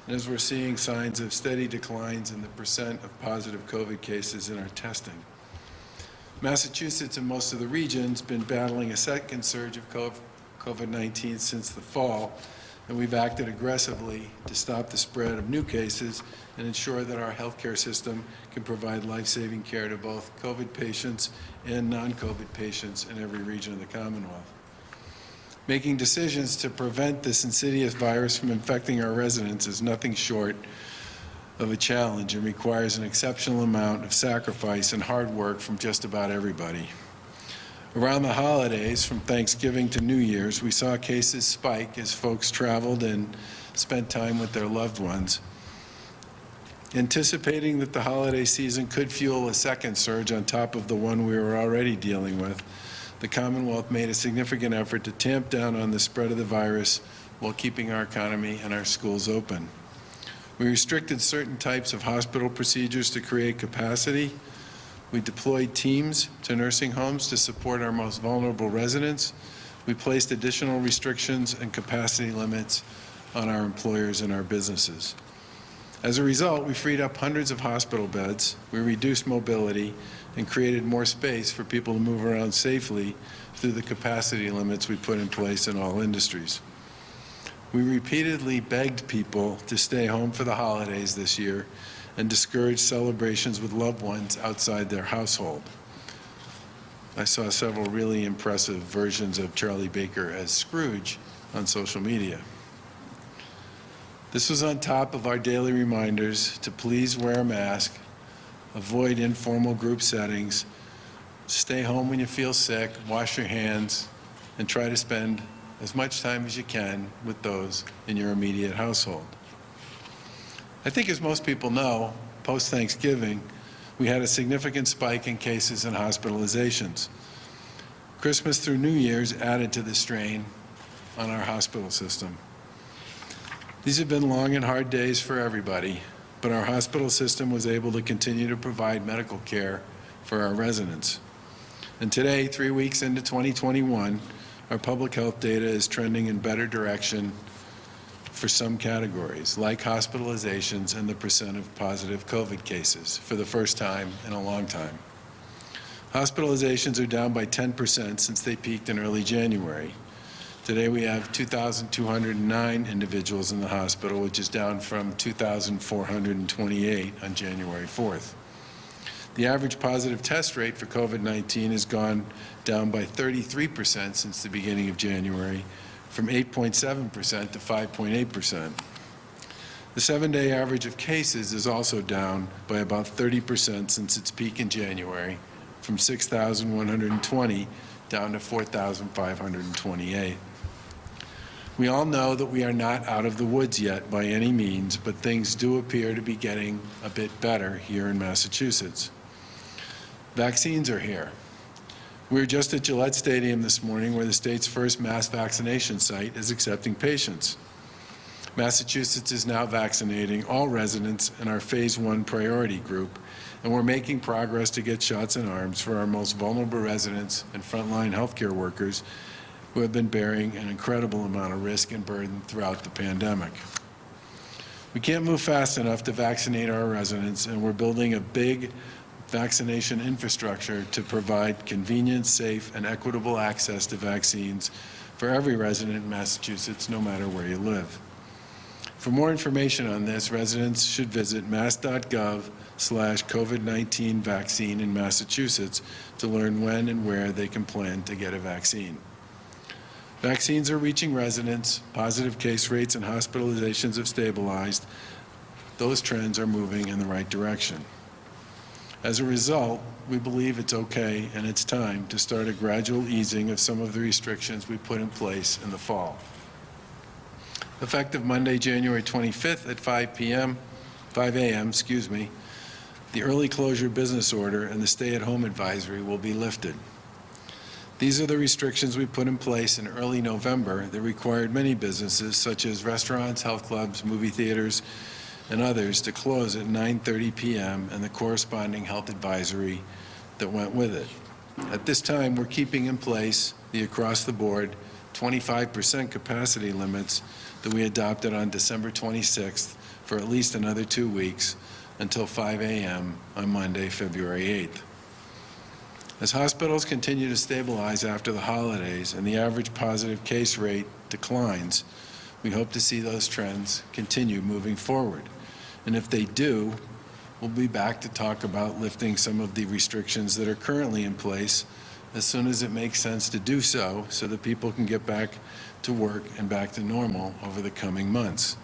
and as we're seeing signs of steady declines in the percent of positive COVID cases in our testing. Massachusetts and most of the region's been battling a second surge of COVID-19 since the fall, and we've acted aggressively to stop the spread of new cases and ensure that our healthcare system can provide life-saving care to both COVID patients and non-COVID patients in every region of the Commonwealth. Making decisions to prevent this insidious virus from infecting our residents is nothing short of a challenge and requires an exceptional amount of sacrifice and hard work from just about everybody. Around the holidays, from Thanksgiving to New Year's, we saw cases spike as folks traveled and spent time with their loved ones. Anticipating that the holiday season could fuel a second surge on top of the one we were already dealing with, the Commonwealth made a significant effort to tamp down on the spread of the virus while keeping our economy and our schools open. We restricted certain types of hospital procedures to create capacity. We deployed teams to nursing homes to support our most vulnerable residents. We placed additional restrictions and capacity limits on our employers and our businesses. As a result, we freed up hundreds of hospital beds, we reduced mobility, and created more space for people to move around safely through the capacity limits we put in place in all industries. We repeatedly begged people to stay home for the holidays this year and discouraged celebrations with loved ones outside their household. I saw several really impressive versions of Charlie Baker as Scrooge on social media. This was on top of our daily reminders to please wear a mask, avoid informal group settings, stay home when you feel sick, wash your hands, and try to spend as much time as you can with those in your immediate household. I think, as most people know, post-Thanksgiving, we had a significant spike in cases and hospitalizations. Christmas through New Year's added to the strain on our hospital system. These have been long and hard days for everybody, but our hospital system was able to continue to provide medical care for our residents. And today, 3 weeks into 2021, our public health data is trending in better direction for some categories, like hospitalizations and the percent of positive COVID cases, for the first time in a long time. Hospitalizations are down by 10% since they peaked in early January. Today we have 2,209 individuals in the hospital, which is down from 2,428 on January 4th. The average positive test rate for COVID-19 has gone down by 33% since the beginning of January, from 8.7% to 5.8%. The 7-day average of cases is also down by about 30% since its peak in January, from 6,120 down to 4,528. We all know that we are not out of the woods yet by any means, but things do appear to be getting a bit better here in Massachusetts. Vaccines are here. We were just at Gillette Stadium this morning, where the state's first mass vaccination site is accepting patients. Massachusetts is now vaccinating all residents in our Phase 1 priority group, and we're making progress to get shots in arms for our most vulnerable residents and frontline healthcare workers who have been bearing an incredible amount of risk and burden throughout the pandemic. We can't move fast enough to vaccinate our residents, and we're building a big vaccination infrastructure to provide convenient, safe, and equitable access to vaccines for every resident in Massachusetts, no matter where you live. For more information on this, residents should visit mass.gov/COVID-19 vaccine in Massachusetts to learn when and where they can plan to get a vaccine. Vaccines are reaching residents, positive case rates and hospitalizations have stabilized. Those trends are moving in the right direction. As a result, we believe it's okay and it's time to start a gradual easing of some of the restrictions we put in place in the fall. Effective Monday, January 25th at 5 a.m., the early closure business order and the stay-at-home advisory will be lifted. These are the restrictions we put in place in early November that required many businesses, such as restaurants, health clubs, movie theaters, and others, to close at 9:30 p.m. and the corresponding health advisory that went with it. At this time, we're keeping in place the across-the-board 25% capacity limits that we adopted on December 26th for at least another 2 weeks until 5 a.m. on Monday, February 8th. As hospitals continue to stabilize after the holidays and the average positive case rate declines, we hope to see those trends continue moving forward. And if they do, we'll be back to talk about lifting some of the restrictions that are currently in place as soon as it makes sense to do so that people can get back to work and back to normal over the coming months.